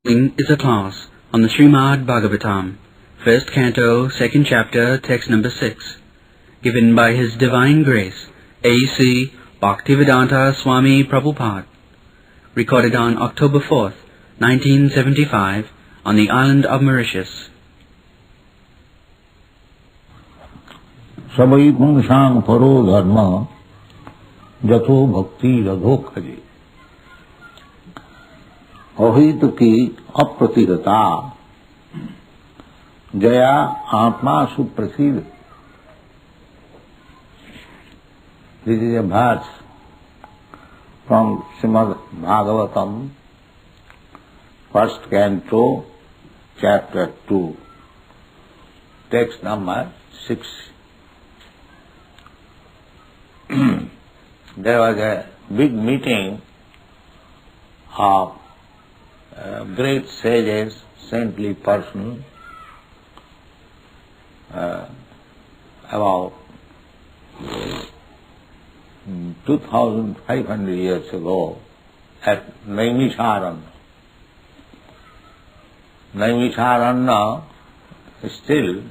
Is a class on the Srimad Bhagavatam, first canto, second chapter, text number 6, given by His Divine Grace, A.C. Bhaktivedanta Swami Prabhupad, recorded on October 4th, 1975, on the island of Mauritius. Sabai pungsang paro dharma jato bhakti radhokhari अहितुकी अप्रतिरता Jaya आत्मा सुप्रसिद्ध. This is a verse from Srimad Bhagavatam, first canto, chapter 2, text number 6. There was a big meeting of great sages, saintly persons, about 2,500 years ago at Naimisharanya. Naimisharanya, still,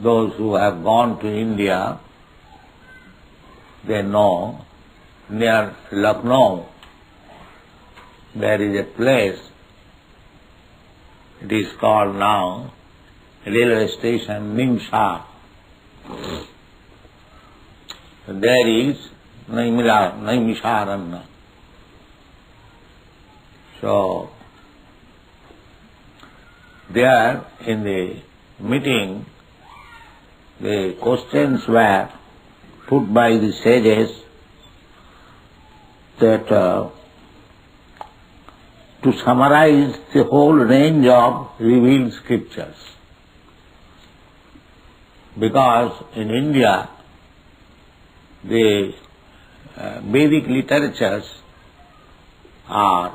those who have gone to India, they know, near Lucknow, there is a place, it is called now railway station Nimsha. There is Naimisharanya. So, there in the meeting, the questions were put by the sages that to summarize the whole range of revealed scriptures. Because in India, the Vedic literatures are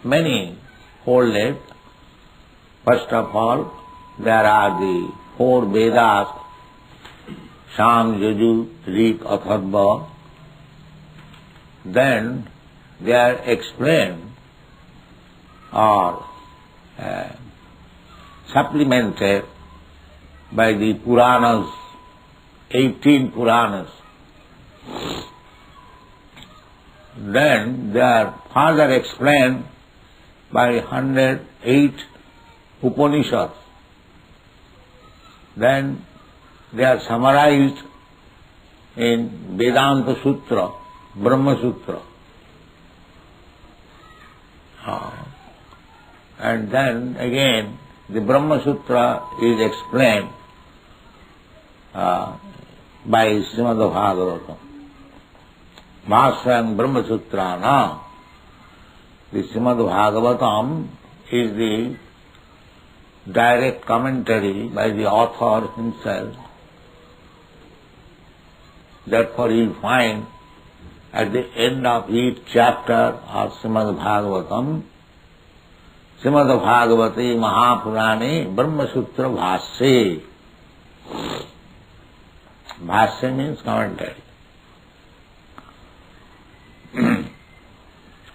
many folded. First of all, there are the 4 Vedas, Sam, Yaju, Rik, Atharva. Then they are explained or supplemented by the Puranas, 18 Puranas. Then they are further explained by 108 Upanishads. Then they are summarized in Vedanta Sutra, Brahma Sutra. And then again the Brahma Sutra is explained by Srimad Bhagavatam. Bhashyam Brahma Sutra na. The Srimad Bhagavatam is the direct commentary by the author himself. Therefore you will find at the end of each chapter of Srimad Bhagavatam, Srimad Bhagavate Mahapurane Brahma Sutra Bhasya. Bhasya means commentary.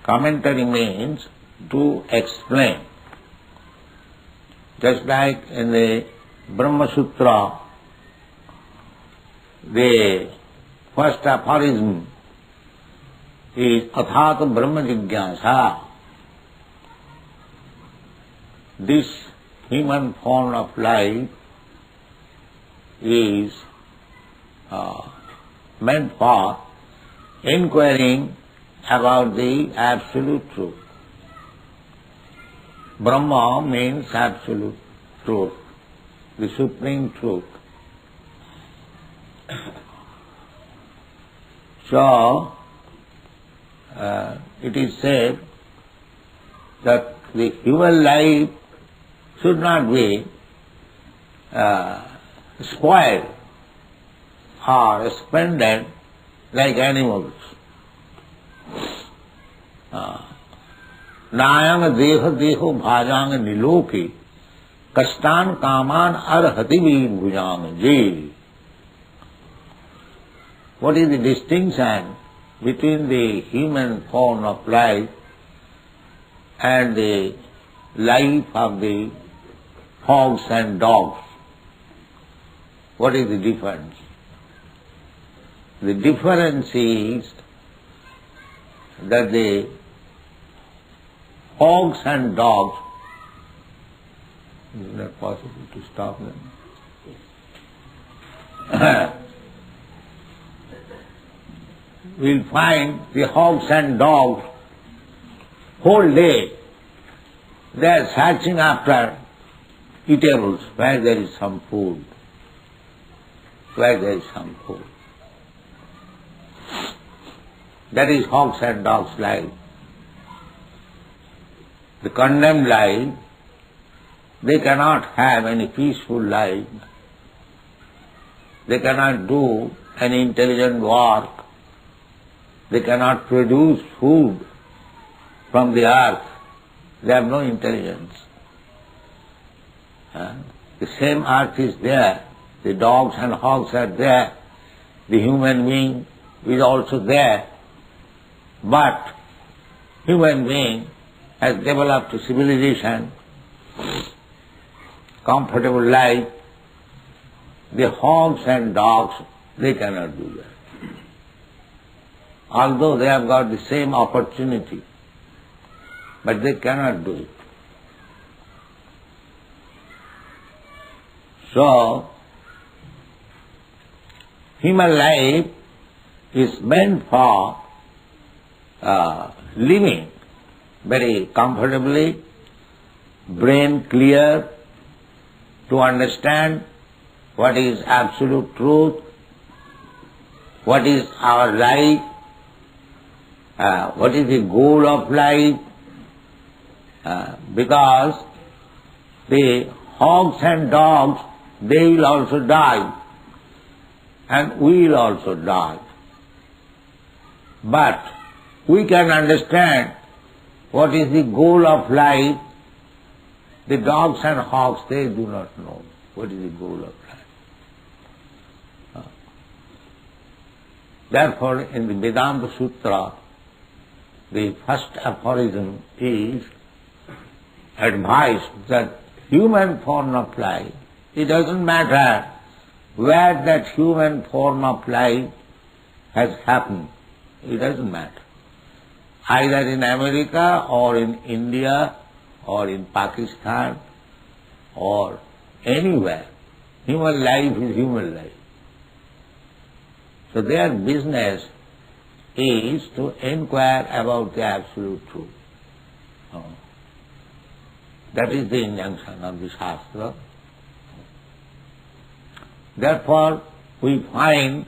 Commentary means to explain. Just like in the Brahma Sutra, the first aphorism is Athat Brahma Jigyasa. This human form of life is meant for inquiring about the absolute truth. Brahma means absolute truth, the supreme truth. So, it is said that the human life should not be spoiled or spent like animals. Nayang deha deho bhajang niloki kastan kaman arhati bhujang je. What is the distinction between the human form of life and the life of the hogs and dogs. What is the difference? The difference is that the hogs and dogs, is it not possible to stop them? We'll find the hogs and dogs whole day they are searching after eatables where there is some food. Where there is some food. That is hogs and dogs' life. The condemned life, they cannot have any peaceful life. They cannot do any intelligent work. They cannot produce food from the earth. They have no intelligence. The same earth is there. The dogs and hogs are there. The human being is also there. But human being has developed a civilization, comfortable life. The hogs and dogs, they cannot do that. Although they have got the same opportunity, but they cannot do it. So, human life is meant for living very comfortably, brain clear, to understand what is absolute truth, what is our life, what is the goal of life, because the hogs and dogs, they will also die, and we will also die. But we can understand what is the goal of life. The dogs and hogs, they do not know what is the goal of life. Therefore, in the Vedanta Sutra, the first aphorism is advice that human form of life, it doesn't matter where that human form of life has happened. It doesn't matter. Either in America or in India or in Pakistan or anywhere. Human life is human life. So their business is to inquire about the absolute truth. That is the injunction of the Shastra. Therefore, we find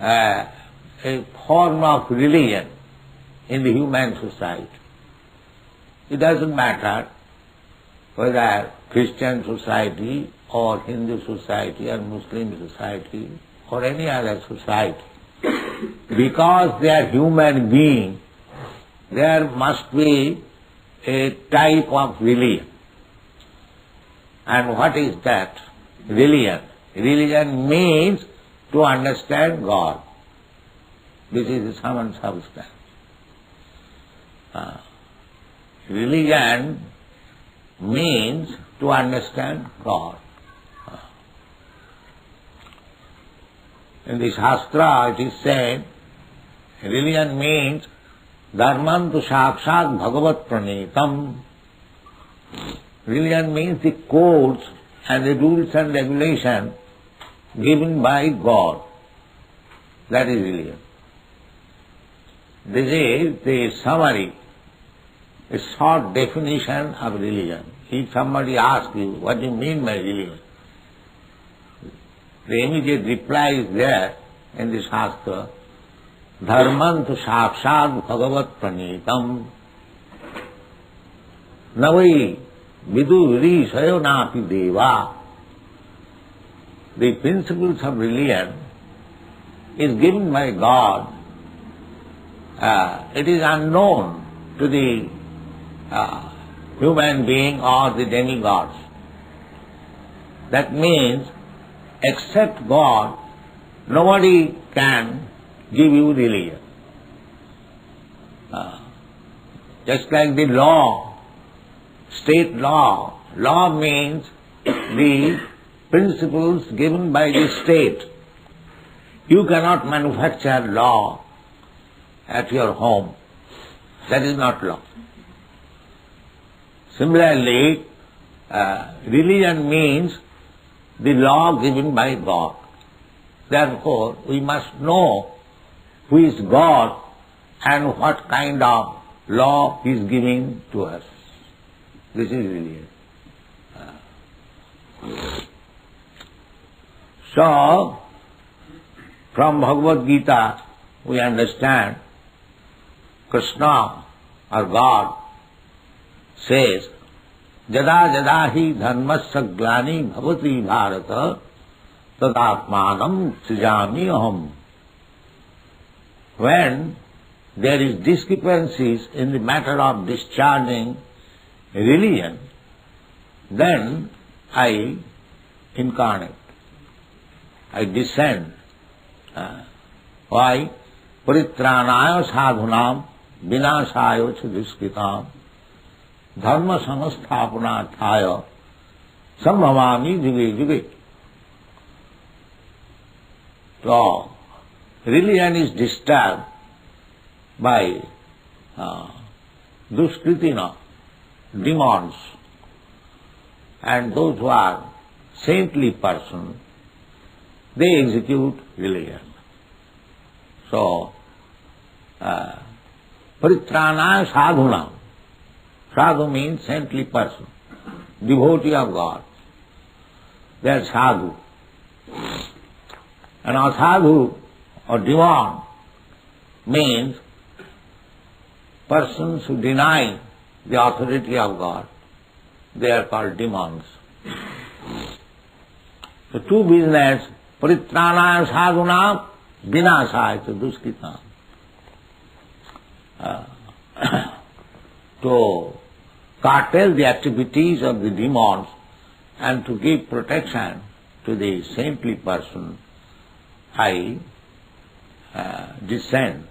a form of religion in the human society. It doesn't matter whether Christian society or Hindu society or Muslim society or any other society. Because they are human beings, there must be a type of religion. And what is that? Religion. Religion means to understand God. This is the sum and substance. Religion means to understand God. In the Shastra it is said, religion means dharman tu sakshat bhagavat pranitam. Religion means the codes and the rules and regulations given by God. That is religion. This is the summary, a short definition of religion. If somebody asks you, what do you mean by religion? The immediate reply is there in the Shastra, dharman tu sakshat bhagavat pranitam navai vidu virishayo napi deva. The principles of religion is given by God. It is unknown to the human being or the demigods. That means, except God, nobody can give you religion. Just like the law, state law. Law means the principles given by the state. You cannot manufacture law at your home. That is not law. Similarly, religion means the law given by God. Therefore, we must know who is God and what kind of law He is giving to us. This is religion. So, from Bhagavad Gita, we understand Krishna or God says, Jada jada hi dharmasya glani bhavati bharata tadatmanam srijami aham. When there is discrepancies in the matter of discharging religion, then I incarnate, I descend. Why? Paritranaya sadhunam vinasaya cha duskritam dharma samasthapanarthaya sambhavami juge juge. So, religion is disturbed by duskritina, demons, and those who are saintly persons, they execute religion. So, paritranaya sadhunam. Sadhu means saintly person, devotee of God. They are sadhu. And asadhu or demon means persons who deny the authority of God. They are called demons. So two business, paritranaya sadhunam vinasaya cha duskritam. To curtail the activities of the demons and to give protection to the saintly person, I descend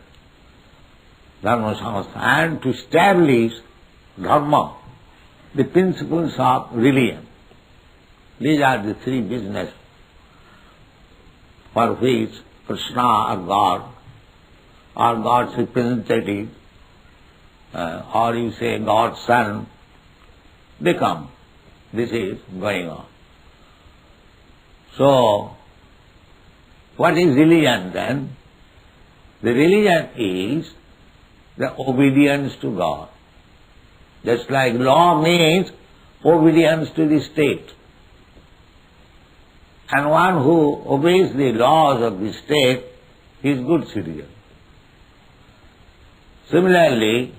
dharma samastha, and to establish dharma, the principles of religion. These are the three business for which Krishna or God or God's representative or you say God's son, they come. This is going on. So, what is religion then? The religion is the obedience to God. Just like law means obedience to the state. And one who obeys the laws of the state is good citizen. Similarly,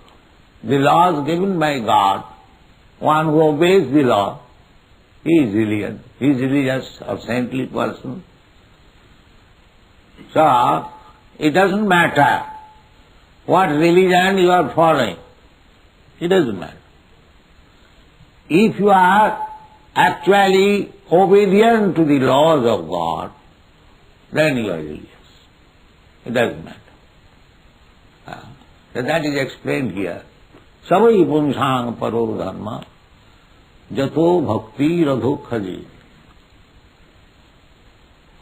the laws given by God, one who obeys the law, he is religious. He is religious or saintly person. So, it doesn't matter what religion you are following. It doesn't matter. If you are actually obedient to the laws of God, then you are religious. It doesn't matter. So that is explained here. Savai pumsang paro dharma jato bhakti radhokhaje.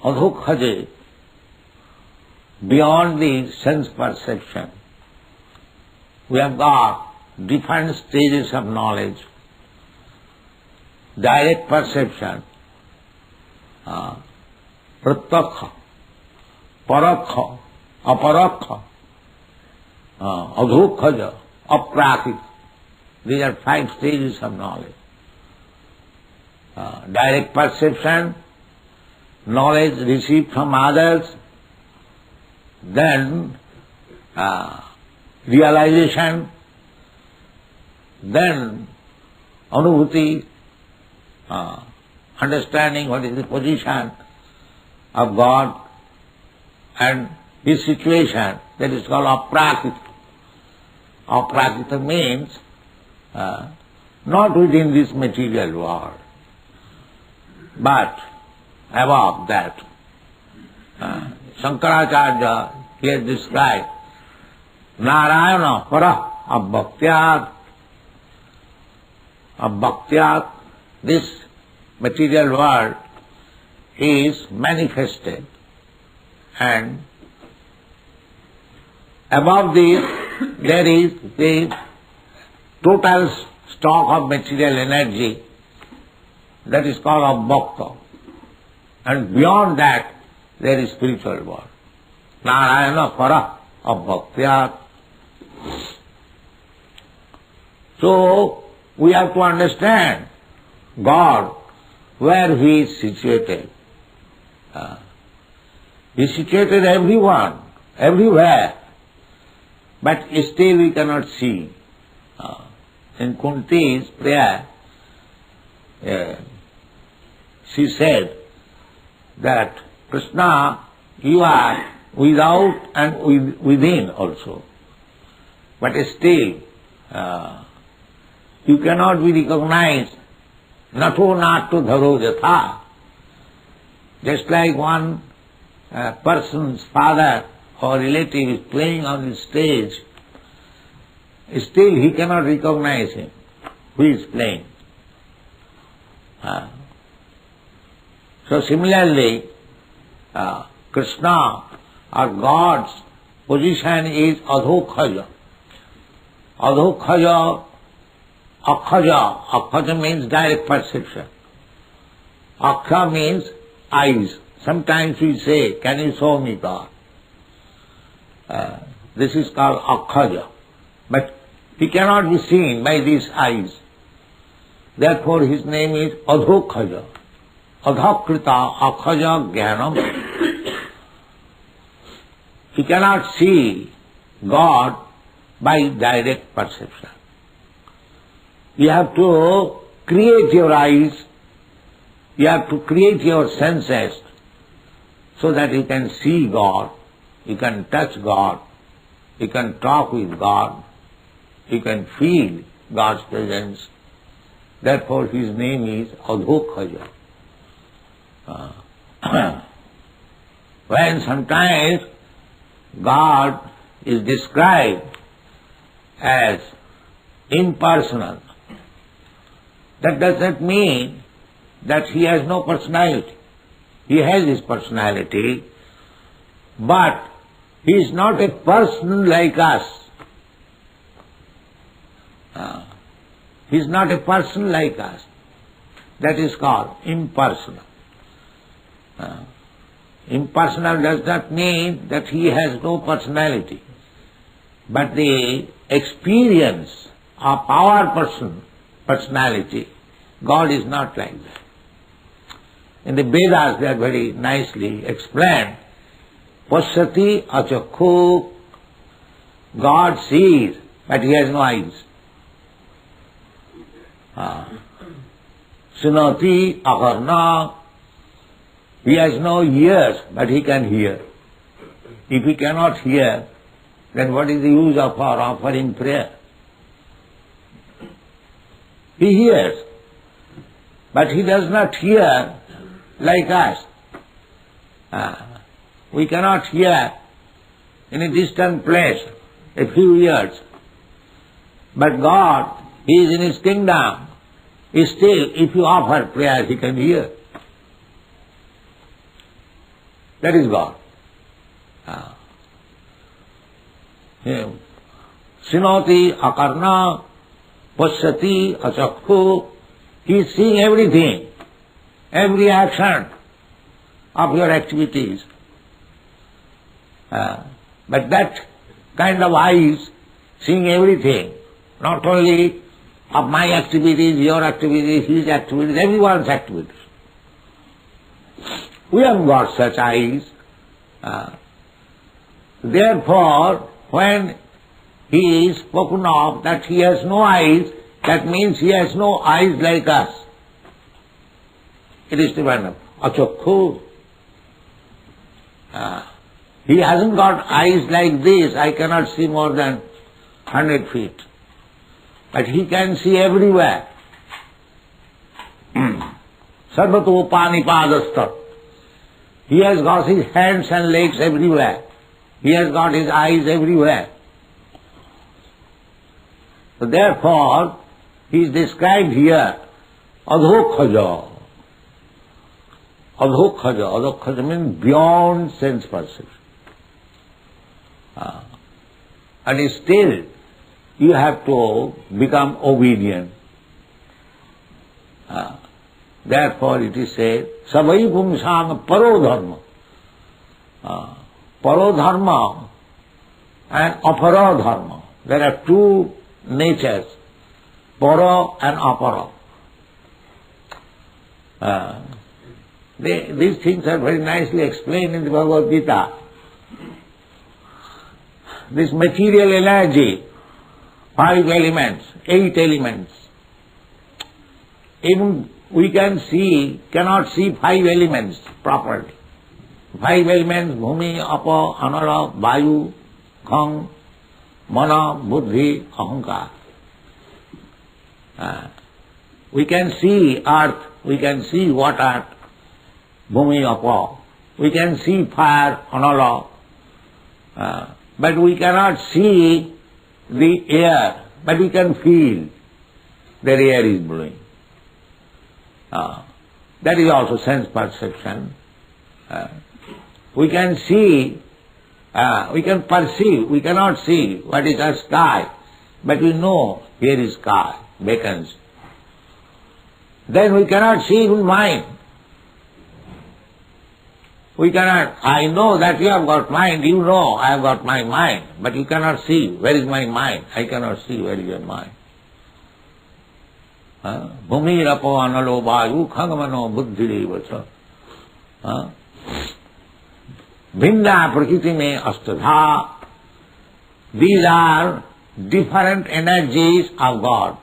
Adhokhaje, beyond the sense perception, we have got different stages of knowledge. Direct perception, pratyakha, parakha, aparakha, adhokhaja, aprakrit. These are 5 stages of knowledge. Direct perception, knowledge received from others, then realization, then anubhuti, understanding what is the position of God and His situation, that is called aprakrita. Aprakrita means not within this material world, but above that. Shankaracharya here described Narayana para Abhaktyat. Abhaktyat, this material world is manifested, and above this there is the total stock of material energy that is called Abhakta, and beyond that there is spiritual world. Narayana Para Abhaktyat. So we have to understand God, where He is situated. He is situated everyone, everywhere, but still we cannot see. In Kunti's prayer, she said that Krishna, you are without and within also, but still you cannot be recognized. Nato nato dharo jatha. Just like one person's father or relative is playing on the stage, still he cannot recognize him who is playing. So similarly, Krishna or God's position is adhokhaja. Adhokhaja, akhaja. Akhaja means direct perception. Akha means eyes. Sometimes we say, can you show me God? This is called akhaja. But he cannot be seen by these eyes. Therefore his name is adhokhaja. Adhakrita akhaja jnanam. He cannot see God by direct perception. You have to create your eyes, you have to create your senses so that you can see God, you can touch God, you can talk with God, you can feel God's presence. Therefore his name is Adhokhaja. When sometimes God is described as impersonal, that does not mean that he has no personality. He has his personality, but he is not a person like us. He is not a person like us. That is called impersonal. Impersonal does not mean that he has no personality, but the experience of our personality, God is not like that. In the Vedas they are very nicely explained. Pashyati achakhu, God sees, but he has no eyes. Sunati akarna, he has no ears, but he can hear. If he cannot hear, then what is the use of our offering prayer? He hears, but he does not hear like us. We cannot hear in a distant place a few years. But God, He is in His kingdom. Still, if you offer prayer, He can hear. That is God. Sinoti akarna pashyati achakhu. He is seeing everything, every action of your activities. But that kind of eyes, seeing everything, not only of my activities, your activities, his activities, everyone's activities. We haven't got such eyes. Therefore, when he is spoken of that he has no eyes, that means he has no eyes like us. It is different. Achakhu. He hasn't got eyes like this. I cannot see more than 100 feet. But he can see everywhere. Sarvato panipadasta. He has got his hands and legs everywhere. He has got his eyes everywhere. So therefore, he is described here, adhokhaja. Adhokhaja. Adhokhaja means beyond sense perception. And still, you have to become obedient. Therefore it is said, savai pumsang paro dharma. Paro dharma and apara dharma. There are two natures, para and apara. These things are very nicely explained in the Bhagavad Gita. This material energy, 5 elements, 8 elements. Even we cannot see 5 elements properly. 5 elements, bhumi, apa, anara, vayu, kham, mana, buddhi, ahankar. We can see earth, we can see water, bhumi, apa. We can see fire, anara. But we cannot see the air, but we can feel the air is blowing. That is also sense perception. We can see, we can perceive, we cannot see what is the sky, but we know here is sky, vacancy. Then we cannot see even mind. We cannot, I know that you have got mind, you know I have got my mind, but you cannot see where is my mind. I cannot see where is your mind. Bhumi rapo analo vayu khangamano buddhi vacha. Bhinda prakriti me astadha. These are different energies of God.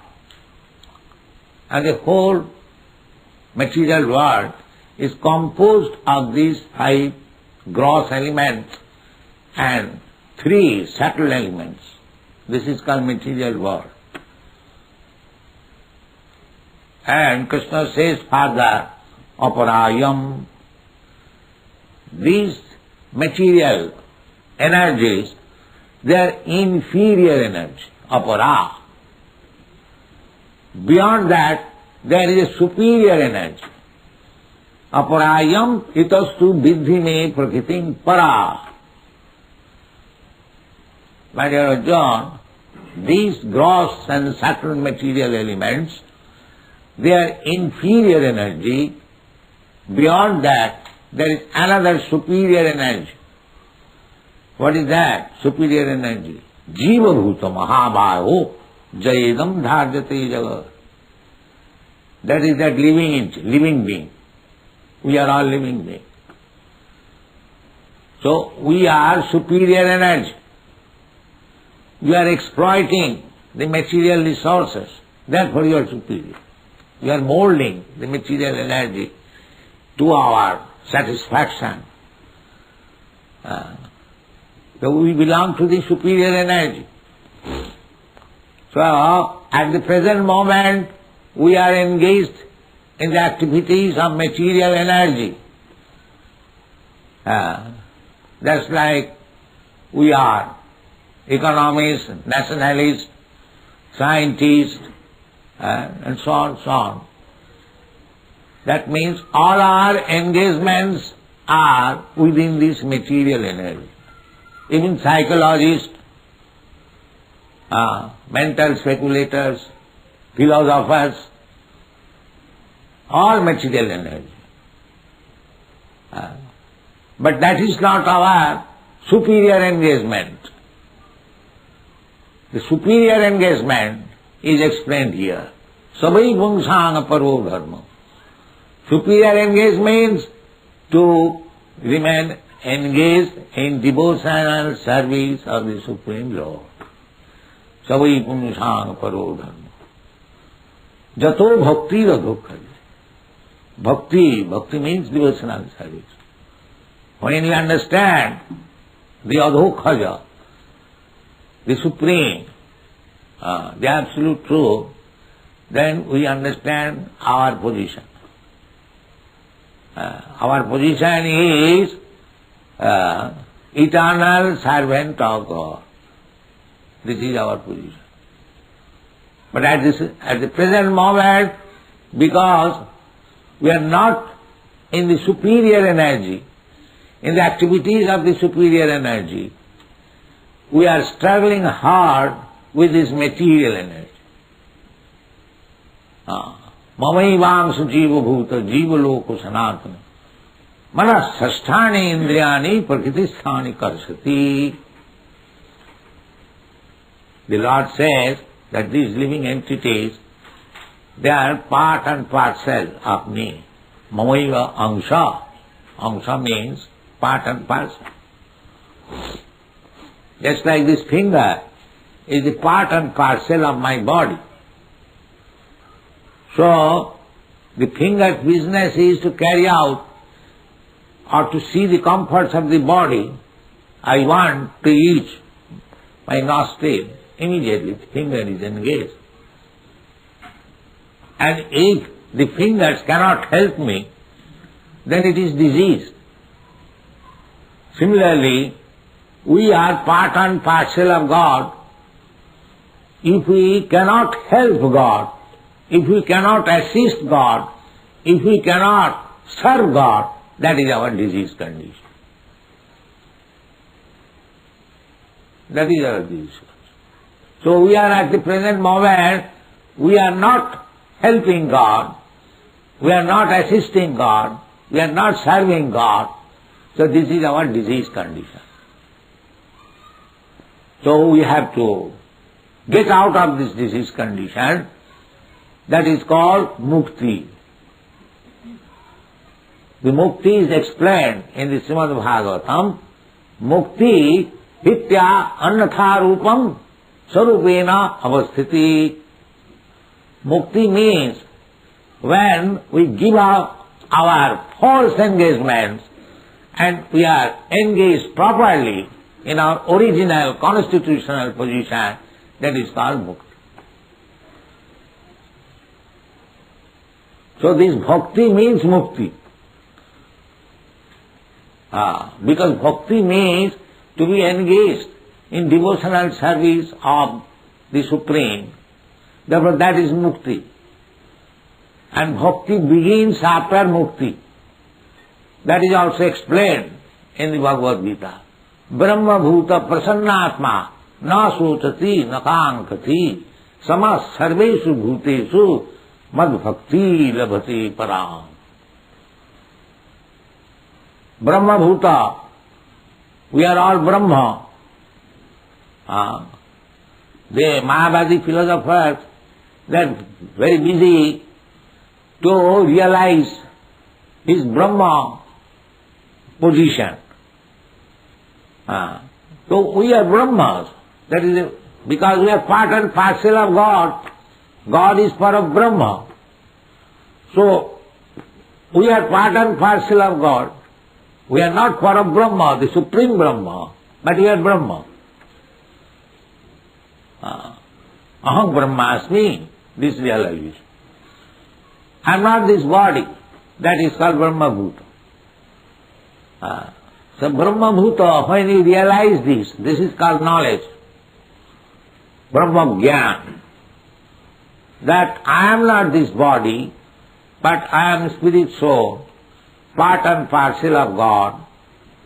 And the whole material world is composed of these 5 gross elements and 3 subtle elements. This is called material world. And Krishna says further, aparayam. These material energies, they are inferior energy, apara. Beyond that, there is a superior energy. Aparayam itastu vidhi me prakritim para. My dear John, these gross and subtle material elements, they are inferior energy. Beyond that, there is another superior energy. What is that superior energy? Jiva bhuta mahabhayo jayedam dharjate jagat. That is that living being. We are all living beings. So we are superior energy. You are exploiting the material resources. Therefore you are superior. We are molding the material energy to our satisfaction. So we belong to the superior energy. So at the present moment we are engaged in the activities of material energy. Just like we are economists, nationalists, scientists, and so on, so on. That means all our engagements are within this material energy. Even psychologists, mental speculators, philosophers, all material energy. But that is not our superior engagement. The superior engagement is explained here. Sabai pungsang paro dharma. Superior engagement means to remain engaged in devotional service of the Supreme Lord. Sabai pungsang paro dharma. Jato bhakti radhokha. Bhakti means devotional service. When you understand the adhokhaja, the supreme, the absolute truth, then we understand our position. Our position is eternal servant of God. This is our position. But at the present moment, because we are not in the superior energy, in the activities of the superior energy, we are struggling hard with this material energy. Mamaivamsu jiva bhuta jiva loko sanatana manas sasthani indriyani prakritisthani karsati. The Lord says that these living entities, they are part and parcel of me. Mamaiva angsha. Angsha means part and parcel. Just like this finger is the part and parcel of my body. So, the finger's business is to carry out or to see the comforts of the body. I want to eat my nostril. Immediately the finger is engaged. And if the fingers cannot help me, then it is diseased. Similarly, we are part and parcel of God. If we cannot help God, if we cannot assist God, if we cannot serve God, that is our disease condition. That is our disease condition. So we are at the present moment, we are not helping God, we are not assisting God, we are not serving God. So this is our disease condition. So we have to get out of this disease condition. That is called mukti. The mukti is explained in the Srimad Bhagavatam. Mukti hitya annatha rupam sarupena avasthiti. Mukti means when we give up our false engagements and we are engaged properly in our original constitutional position, that is called mukti. So this bhakti means mukti. Because bhakti means to be engaged in devotional service of the Supreme. Therefore that is mukti. And bhakti begins after mukti. That is also explained in the Bhagavad Gita. Brahma bhuta prasannatma na sochati na kankati samas sarveshu bhuteshu mad bhakti labhati param. Brahma bhuta, we are all Brahma. The Mayavadi philosophers, they are very busy to realize his Brahma position. So we are Brahmas. That is because we are part and parcel of God. God is part of Brahma. So we are part and parcel of God. We are not part of Brahma, the Supreme Brahma, but we are Brahma. Aham Brahmasmi, this realization. I am not this body, that is called Brahma Bhuta. So Brahma Bhuta, when you realize this is called knowledge, Brahma Jnana, that I am not this body, but I am spirit soul, part and parcel of God.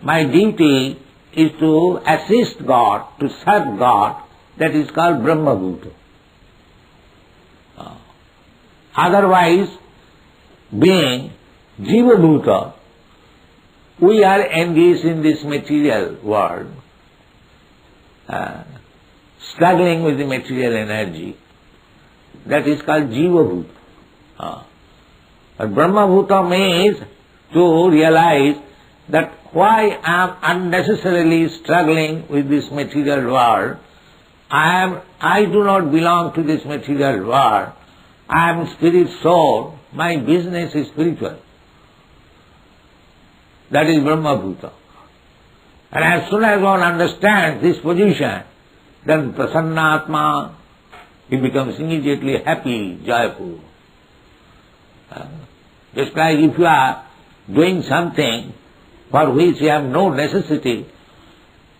My duty is to assist God, to serve God, that is called Brahma Bhuta. Otherwise, being Jiva Bhuta, we are engaged in this material world, struggling with the material energy. That is called Jiva Bhuta. But Brahma Bhuta means to realize that why I am unnecessarily struggling with this material world. I do not belong to this material world. I am spirit soul. My business is spiritual. That is Brahma Bhuta. And as soon as one understands this position, then Prasannatma, he becomes immediately happy, joyful. Just like if you are doing something for which you have no necessity,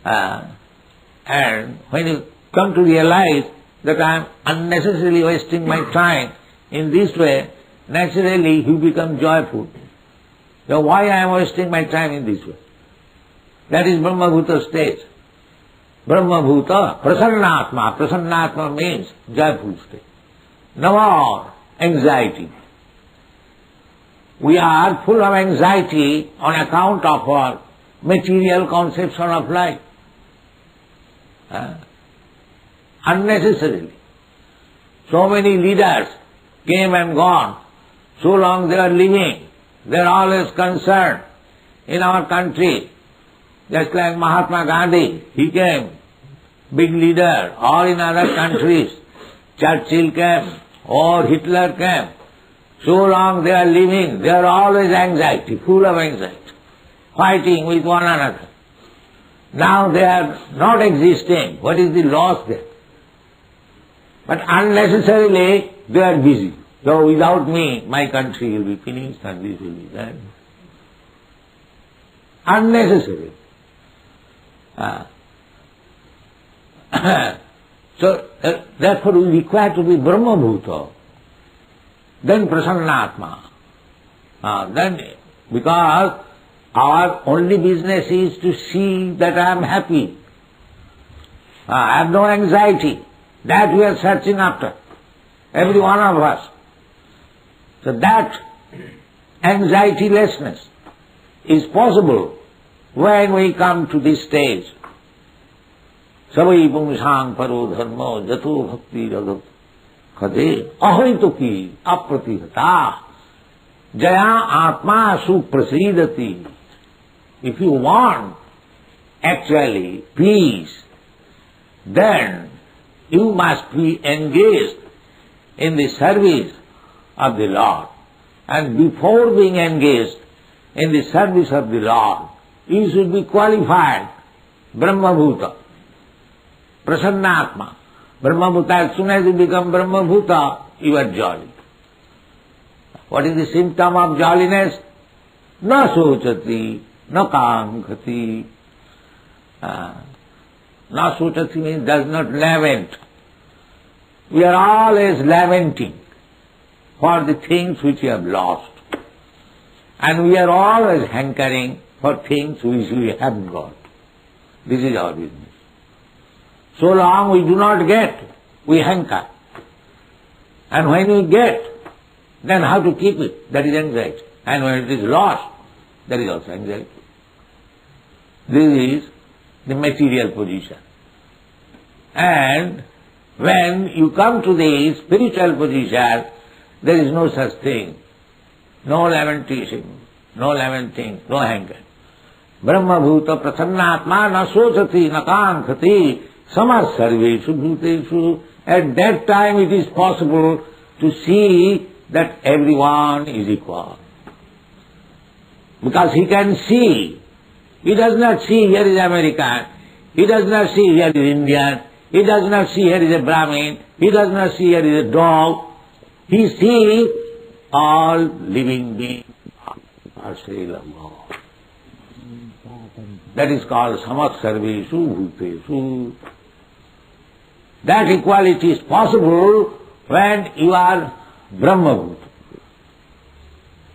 and when you come to realize that I am unnecessarily wasting my time in this way, naturally you become joyful. So why I am wasting my time in this way? That is Brahma-bhuta state. Brahma-bhuta, prasannatma. Prasannatma means joyful state. No more anxiety. We are full of anxiety on account of our material conception of life. Unnecessarily. So many leaders came and gone. So long they are living. They are always concerned in our country. Just like Mahatma Gandhi, he came, big leader, or in other countries. Churchill came, or Hitler came. So long they are living, they are always anxiety, full of anxiety, fighting with one another. Now they are not existing. What is the loss there? But unnecessarily they are busy. So without me, my country will be finished and this will be done. Unnecessary. So therefore we require to be Brahma-bhuta, then Prasannatma. Then because our only business is to see that I am happy. I have no anxiety. That we are searching after, every one of us. So that anxietylessness is possible when we come to this stage. Savai pungsang paro dharmo jato bhakti ragat khade ahituki apratihata jaya atma suprasidati. If you want actually peace, then you must be engaged in the service of the Lord. And before being engaged in the service of the Lord, you should be qualified Brahma-bhuta, Prasannatma. Brahma-bhuta, as soon as you become Brahma-bhuta, you are jolly. What is the symptom of jolliness? Na sochati, na kankati. Na sochati means does not lament. We are always lamenting for the things which we have lost. And we are always hankering for things which we haven't got. This is our business. So long we do not get, we hanker. And when we get, then how to keep it? That is anxiety. And when it is lost, that is also anxiety. This is the material position. And when you come to the spiritual position, there is no such thing. No lamentation, no lamenting, no hanker. Brahma-bhuta prasannatma na sochati na kankhati samas sarveshu bhuteshu. At that time it is possible to see that everyone is equal. Because he can see. He does not see here is American. He does not see here is Indian. He does not see here is a Brahmin. He does not see here is a dog. He sees all living beings are still Allah. That is called samat sarveshu bhuteshu. That equality is possible when you are Brahma-bhuta.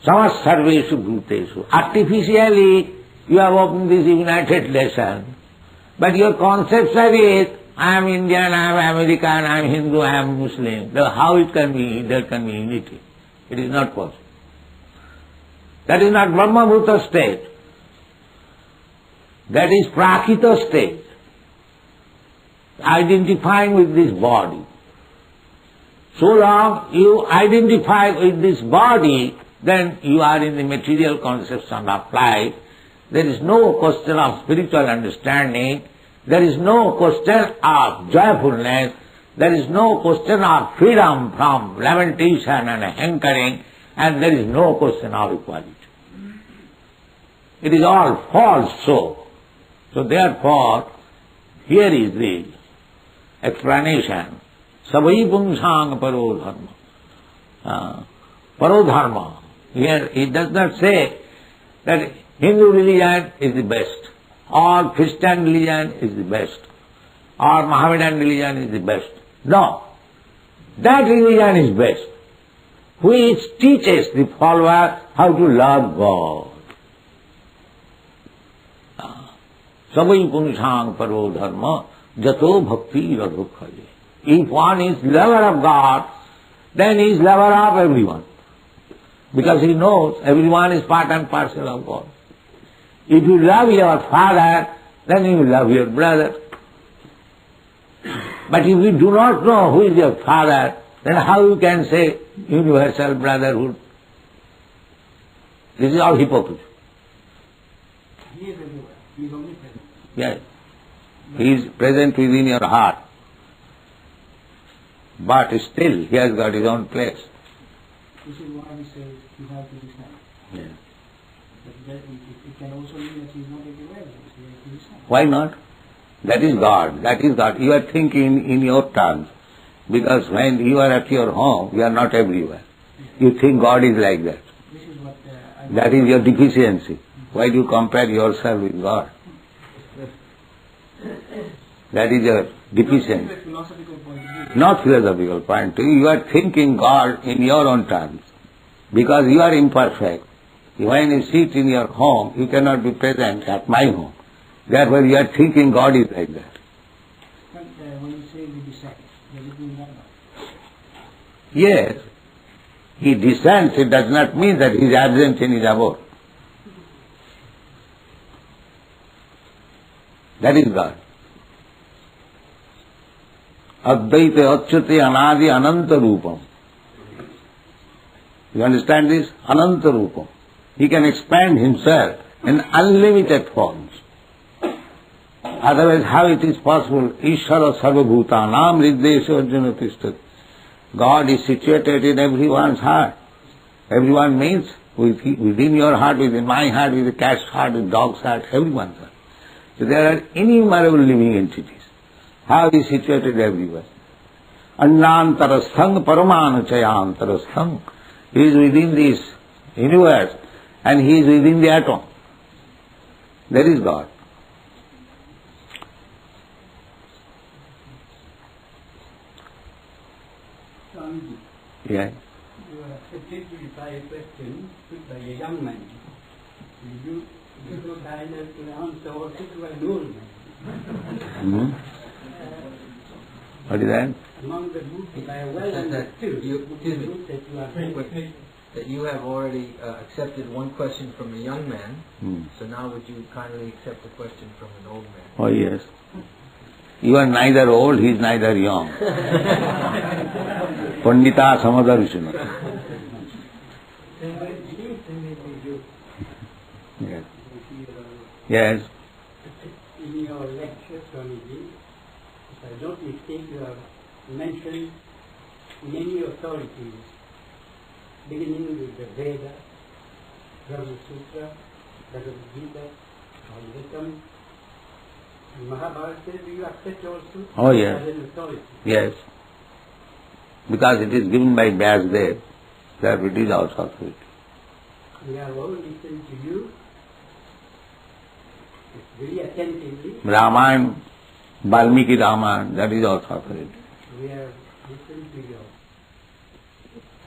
Samat sarveshu bhuteshu. Artificially you have opened this united lesson, but your conception is, I am Indian, I am American, I am Hindu, I am Muslim. How it can be, there can be unity? It is not possible. That is not Brahma-bhuta state. That is Prakita state. Identifying with this body. So long you identify with this body, then you are in the material conception of life. There is no question of spiritual understanding. There is no question of joyfulness. There is no question of freedom from lamentation and hankering. And there is no question of equality. It is all false so. So therefore, here is the explanation. Savai pungsang paro dharma. Paro dharma. Here it does not say that Hindu religion is the best, or Christian religion is the best, or Mohammedan religion is the best. No. That religion is best, which teaches the follower how to love God. Sabai punishang paro dharma jato bhakti radhukhaye. If one is lover of God, then he is lover of everyone. Because he knows everyone is part and parcel of God. If you love your father, then you love your brother. But if you do not know who is your father, then how you can say universal brotherhood? This is all hypocrisy. He is everywhere. He is only present. Yes. He is present within your heart. But still he has got his own place. This is why we say you have to decide. Yes. But that, it can also mean that he is not everywhere. So you have to decide. Why not? That is God. That is God. You are thinking in your terms. Because when you are at your home, you are not everywhere. You think God is like that. This is what That is your deficiency. Why do you compare yourself with God? That is your deficiency. philosophical point of view. Not philosophical point of view. You are thinking God in your own terms. Because you are imperfect. When you sit in your home, you cannot be present at my home. Therefore you are thinking God is like that. But when you say we decide, does it mean that? Yes, he descends, it does not mean that he is absent in his abode. That is God. Advaita Achyate Anadi Ananta Rupam. You understand this? Ananta Rupam. He can expand himself in unlimited forms. Otherwise, how it is possible? Ishara Sarvabhutanam Riddesha Arjuna Tishtati. God is situated in everyone's heart. Everyone means within your heart, within my heart, with the cat's heart, with the dog's heart, everyone's heart. So there are innumerable living entities. How he is situated everywhere. Annantarasthang Paramanachayantarathang. He is within this universe and he is within the atom. That is God. Swamiji, Yeah. you are accepted to reply a question put by a young man. You do kind to answer also to an old man. Hmm? What is that? Among the group, if I have well understood, that you have already accepted one question from a young man, Hmm. so now would you kindly accept a question from an old man? Oh yes. You are neither old, he is neither young. Pandita Samadarshana. Yes. Yes. In your lecture, Swamiji, if I don't mistake, you have mentioned many authorities, beginning with the Veda, Brahma Sutra, Bhagavad Gita, Bhagavatam, and Mahabharata. Do you accept also Oh, yes. as an authority? Yes. Because it is given by Vyasdev, therefore it is also authority. We have all listened to you very attentively. Ramayana, Valmiki Ramayana, that is also authority. We have listened to you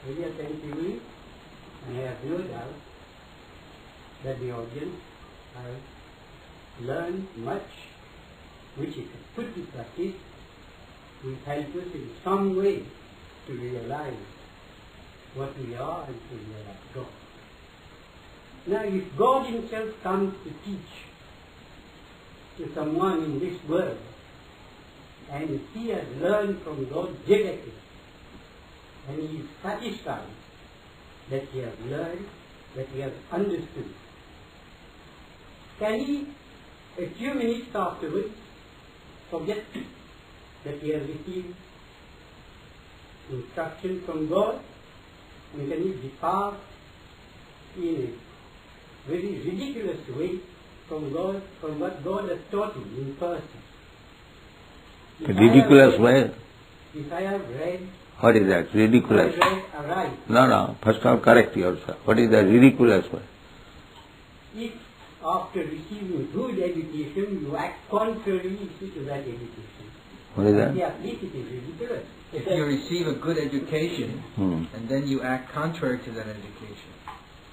very attentively, and I have no doubt that the audience have learned much, which if put to practice will help us in some way to realize what we are and to realize God. Now, if God Himself comes to teach to someone in this world, and he has learned from God directly, and he is satisfied that he has learned, that he has understood, can he, a few minutes afterwards, forget that he has received instruction from God, and can he depart in a very ridiculous way from God, from what God has taught him in person? A ridiculous way? If I have read, What is that? Ridiculous. I have read aright, No. First of all, correct yourself. What is the ridiculous way? if after receiving good education you act contrary to that education, What is that? Yeah, it is ridiculous. If you receive a good education and then you act contrary to that education.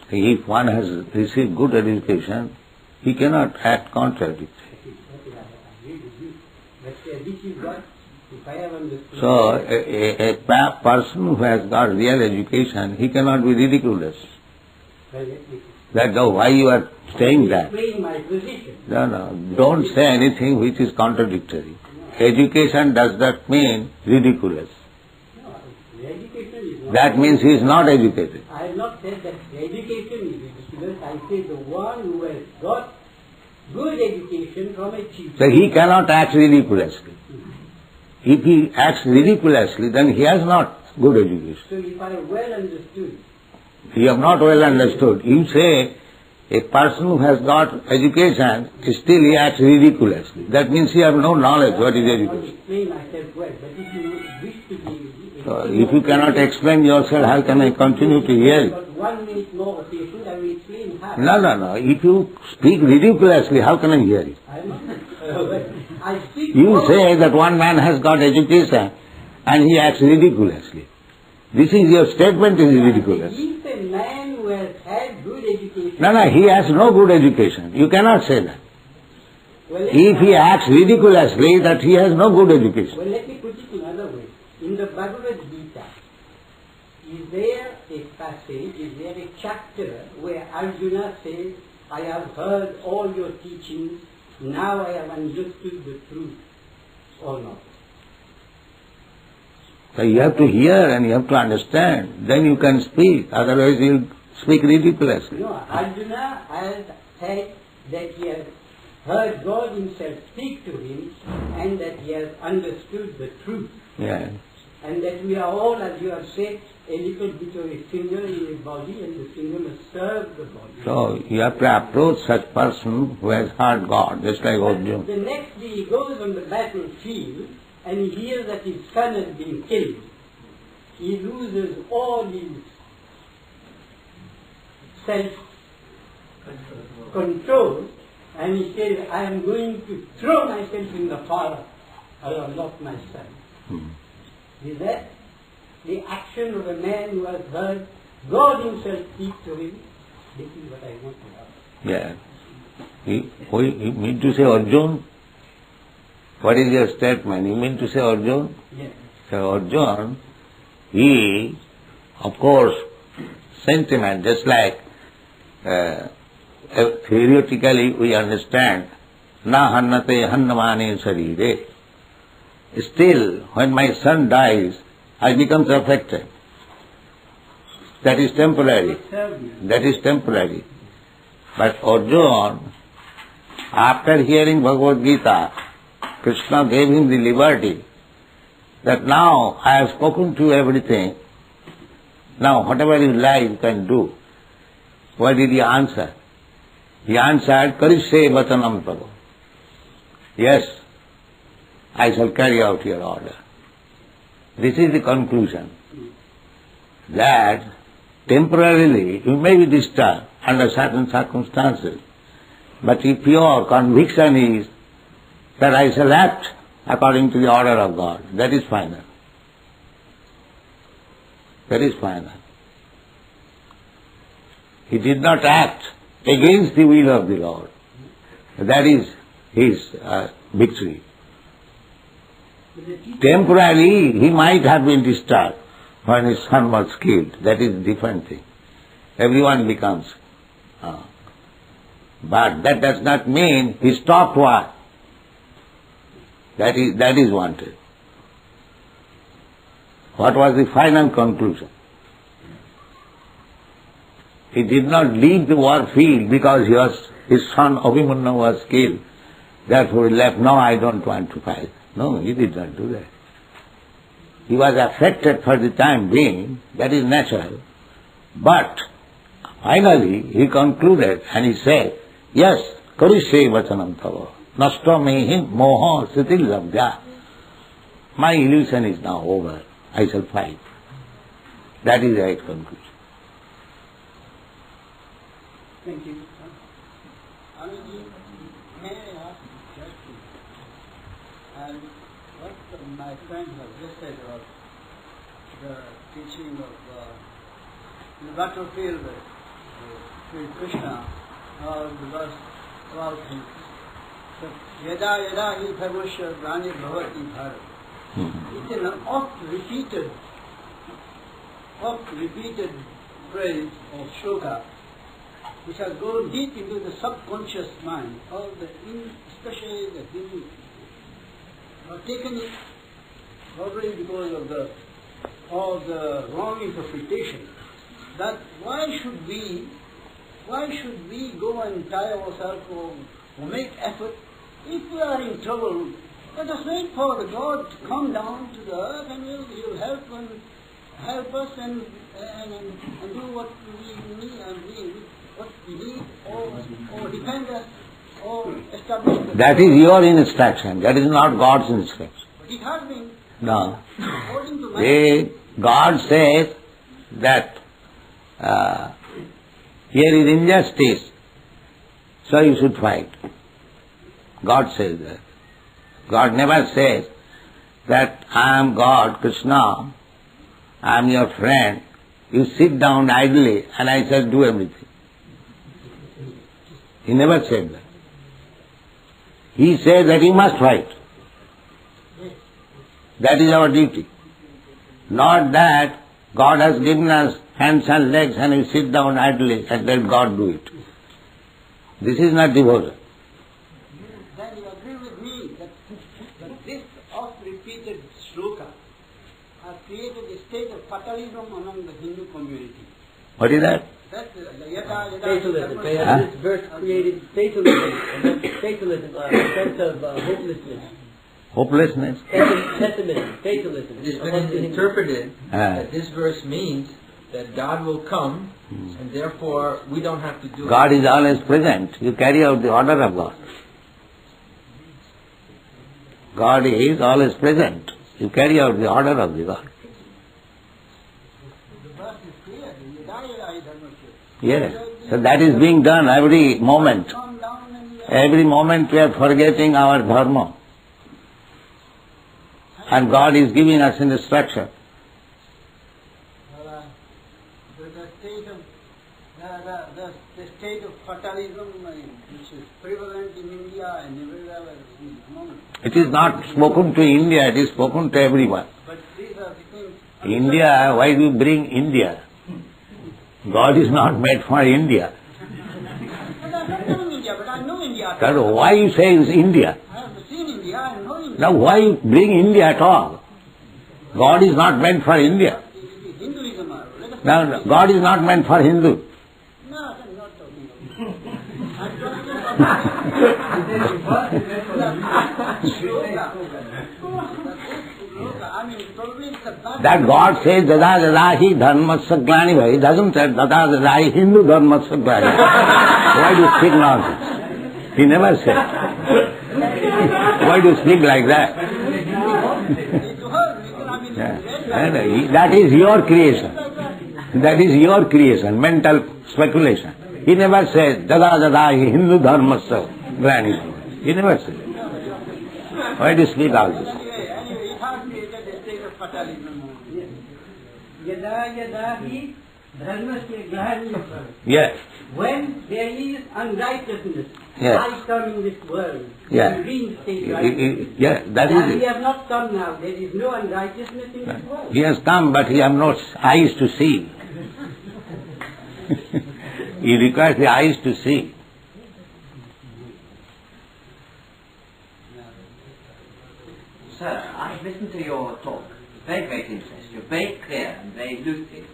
If one has received good education, he cannot act contrary to it. But this is what, if I have understood. So, a person who has got real education, he cannot be ridiculous. That's why you are saying that. Explain my position. No, don't say anything which is contradictory. Education does not mean ridiculous. No, education is not. That means he is not educated. I have not said that education is ridiculous. I say the one who has got good education from a teacher. So he cannot act ridiculously. If he acts ridiculously, then he has not good education. So if I have well understood. You have not well understood. You say a person who has got education, still he acts ridiculously. That means he has no knowledge what is I education. explain myself well, but if you wish to be... So if you cannot explain yourself, how can I continue to hear it? But 1 minute more patient, I will explain how. No. If you speak ridiculously, how can I hear it? I know. I speak You more. say that one man has got education and he acts ridiculously. This is your statement is ridiculous. If a man who has had good education... No, he has no good education. You cannot say that. Well, If he acts ridiculously, that he has no good education. Well, let me put it another way. In the Bhagavad Gita, is there a passage, is there a chapter where Arjuna says, I have heard all your teachings, now I have understood the truth, or not? So you have to hear and you have to understand. Then you can speak. Otherwise you will speak ridiculously. No, Arjuna has said that he has heard God himself speak to him and that he has understood the truth. Yeah. And that we are all, as you have said, a little bit of a finger in a body and the finger must serve the body. So you have to approach such person who has heard God, just like Arjuna. The next day he goes on the battlefield and he hears that his son has been killed. He loses all his self-control and he says, I am going to throw myself in the fire. I have lost my son. Is that the action of a man who has heard God himself speak to him? This is what I want to ask. Yeah. You mean to say Arjuna? What is your statement? You mean to say Arjuna? Yes. So Arjuna, he, of course, sentiment, just like theoretically we understand, na hannate hannamane sarire. Still, when my son dies, I become affected. That is temporary. That is temporary. But Arjuna, after hearing Bhagavad Gita, Krishna gave him the liberty that now I have spoken to you everything. Now whatever you like you can do. What did he answer? He answered, Karishe vatanam tava. Yes, I shall carry out your order. This is the conclusion. That temporarily you may be disturbed under certain circumstances, but if your conviction is that I shall act according to the order of God, that is final. That is final. He did not act against the will of the Lord. That is his victory. Temporarily he might have been disturbed when his son was killed. That is a different thing. Everyone becomes. But that does not mean he stopped war. That is wanted. What was the final conclusion? He did not leave the war field because his son Abhimanyu was killed. Therefore he left, no, I don't want to fight. No, he did not do that. He was affected for the time being, that is natural. But finally he concluded and he said, yes, Karishe vachanam tava, nashto mehim moha sitil labdya. My illusion is now over, I shall fight. That is the right conclusion. Thank you. May I ask a question? And what my friend has just said about the teaching of the battlefield, Sri Krishna, the verse about him. Yada yada hi dharmasya grani bhavati bharat. It's an oft-repeated phrase or shloka which has gone deep into the subconscious mind, especially the Hindu, have taken it probably because of the wrong interpretation. That why should we go and tie ourselves or make effort if we are in trouble? Let us wait for the God to come down to the earth and He will help us and do what we need or defend us or establish the That is your instruction. That is not God's instruction. But it has been. No. According to my God says that here is injustice, so you should fight. God says that. God never says that I am God, Krishna, I am your friend, you sit down idly and I shall do everything. He never said that. He said that you must fight. That is our duty. Not that God has given us hands and legs and we sit down idly and let God do it. This is not devotion. Then you agree with me that this oft-repeated shloka has created a state of fatalism among the Hindu community. What is that? That's the yada yada. Fatalism. Huh? This verse created fatalism, and that's fatalism, a sense of hopelessness. Hopelessness. Pessimism, fatalism. It has been interpreted that this verse means that God will come, and therefore we don't have to do God it. is always present. You carry out the order of God. God is always present. You carry out the order of the God. The verse is clear. Yada yada dharmasya. Yes. So that is being done every moment. Come down and Every moment we are forgetting our dharma. And God is giving us instruction. the state of fatalism which is prevalent in India and everywhere in this moment. It is not spoken to India, it is spoken to everyone. But these are the things. India, why do you bring India? God is not made for India. But I'm not knowing India, but I know India. So why you say it's India? I have seen India, I know India. Now why you bring India at all? God is not meant for India. It is Hinduism. Let us Now God is not meant for Hindu. No, I'm not talking about I'm I mean, probably it's a bad. That God says dada dada hi dharmasya glani bhai, he doesn't say dada dada hi Hindu dharmasya glani. Why do you speak nonsense? He never said. Why do you speak like that? That is your creation. That is your creation, mental speculation. He never said dada dada hi Hindu dharmasya glani. He never said. Why do you speak all this? Anyway, it has created a state of fatalism. Yada yada hi dharmasya glani. Yes. When there is unrighteousness, Yes. I come in this world, Yeah. to reinstate righteousness. Yeah, that And is we it. have not come now. There is no unrighteousness in this world. He has come, but he has no eyes to see. He requires the eyes to see. Sir, I've listened to your talk. Very great interest. You're very clear and very lucid.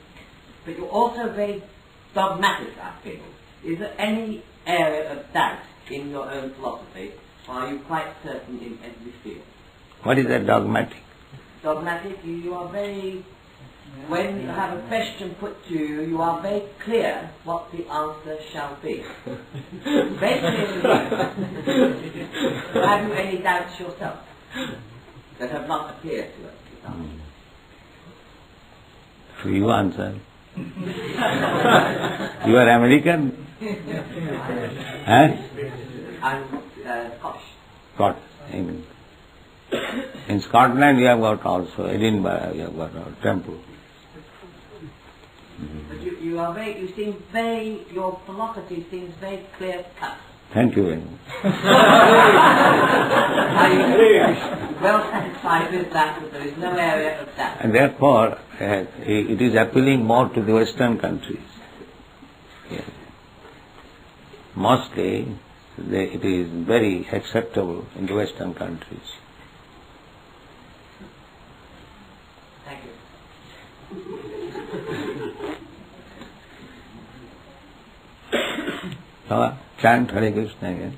But you're also very dogmatic, I feel. Is there any area of doubt in your own philosophy, or are you quite certain in every field? What is that dogmatic? Dogmatic, you are very... When you have a question put to you, you are very clear what the answer shall be. Very clearly. Have you any doubts yourself that have not appeared to us? So you answer. You are American? Huh? I'm Scottish. Scott. Amen. In Scotland you have got also, Edinburgh you have got a temple. But you seem very, your philosophy seems very clear cut. Thank you very much. Are you well satisfied with that there is no area of doubt? And therefore, it is appealing more to the Western countries. Yes. Mostly, it is very acceptable in the Western countries. Thank you. So, chant Hare Krishna again.